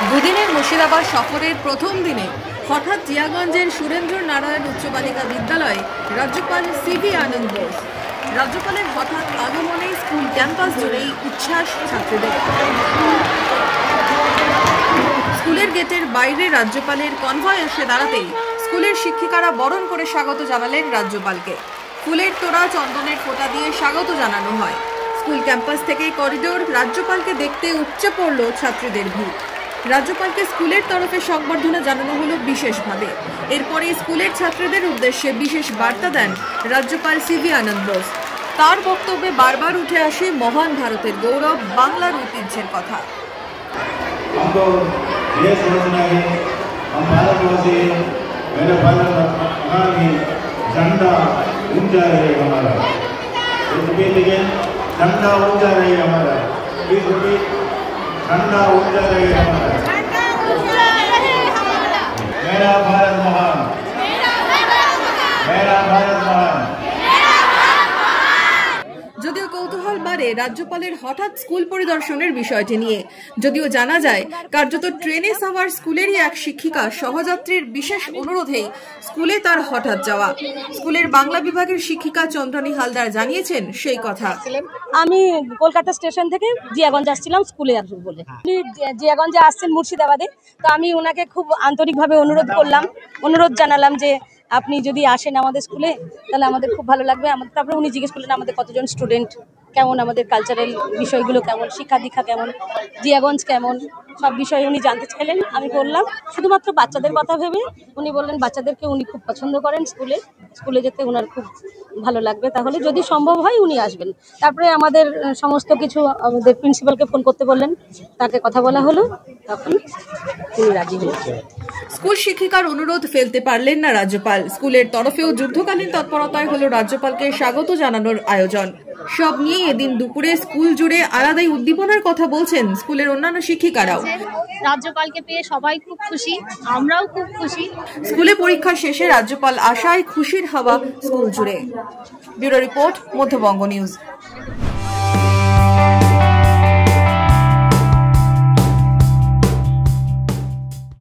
দুদিনের মুর্শিদাবাদ সফরের প্রথম দিনে হঠাৎ জিয়াগঞ্জের সুরেন্দ্র নারায়ণ উচ্চ বালিকা বিদ্যালয়ে রাজ্যপাল সিভি আনন্দ বোস। রাজ্যপালের হঠাৎ আগমনে স্কুল ক্যাম্পাস জুড়েই উচ্ছ্বাস ছাত্রীদের। স্কুলের গেটের বাইরে রাজ্যপালের কনভয় এসে দাঁড়াতেই স্কুলের শিক্ষিকারা বরণ করে স্বাগত জানালেন রাজ্যপালকে। ফুলের তোড়া, চন্দনের ফোঁটা দিয়ে স্বাগত জানানো হয়। স্কুল ক্যাম্পাস থেকে করিডোর রাজ্যপালকে দেখতে উপচে পড়ল ছাত্রীদের ভিড়। রাজ্যপালকে স্কুলের তরফে সংবর্ধনা জানানো হলো বিশেষভাবে। এরপরে স্কুলের ছাত্রীদের উদ্দেশ্যে বিশেষ বার্তা দেন রাজ্যপাল সিভি আনন্দ বোস। তার বক্তব্যে বারবার উঠে আসে মহান ভারতের গৌরব, বাংলার ঐতিহ্যের কথা। झंडा ऊंचा रहे हमारा, मेरा भारत महान, मेरा भारत महान। যদিও কৌতূহল বাড়ে রাজ্যপালের হঠাৎ স্কুল পরিদর্শনের বিষয়টি নিয়ে। যদিও জানা যায় কার্যত ট্রেনে সাওয়ার স্কুলেরই এক শিক্ষিকা সহযাত্রীর বিশেষ অনুরোধেই স্কুলে তার হঠাৎ যাওয়া। স্কুলের বাংলা বিভাগের শিক্ষিকা চন্দ্রানী হালদার জানিয়েছেন সেই কথা। আমি কলকাতা স্টেশন থেকে জিয়াগঞ্জ আসছিলাম স্কুলে আসবো বলে। উনি জিয়াগঞ্জে আসছেন মুর্শিদাবাদে, তো আমি ওনাকে খুব আন্তরিকভাবে অনুরোধ জানালাম যে আপনি যদি আসেন আমাদের স্কুলে তাহলে আমাদের খুব ভালো লাগবে। তারপরে উনি জিজ্ঞেস করলেন আমাদের কতজন স্টুডেন্ট, কেমন আমাদের কালচারাল বিষয়গুলো কেমন, শিক্ষা দীক্ষা কেমন, জিয়াগঞ্জ কেমন, সব বিষয়ে উনি জানতে চাইলেন। আমি বললাম শুধুমাত্র বাচ্চাদের কথা ভেবে উনি বললেন বাচ্চাদেরকে উনি খুব পছন্দ করেন, স্কুলে যেতে ওনার খুব ভালো লাগবে, তাহলে যদি সম্ভব হয় উনি আসবেন। তারপরে আমাদের সমস্ত কিছু আমাদের প্রিন্সিপালকে ফোন করতে বললেন, তাকে কথা বলা হলো, তখন উনি রাজি হয়েছেন। স্কুল শিক্ষিকার অনুরোধ ফেলতে পারলেন না রাজ্যপাল। স্কুলের তরফেও যুদ্ধকালীন তৎপরতায় হলো রাজ্যপালকে স্বাগত জানানোর আয়োজন। সব নিয়ে এদিন দুপুরে স্কুল জুড়ে আলাদাই উদ্দীপনার কথা বলছেন স্কুলের অন্যান্য শিক্ষিকারাও। রাজ্যপালকে পেয়ে সবাই খুব খুশি, আমরাও খুব খুশি। স্কুলে পরীক্ষা শেষে রাজ্যপাল আসায় খুশির হাওয়া স্কুল জুড়ে। Bureau report, Madhyabanga news.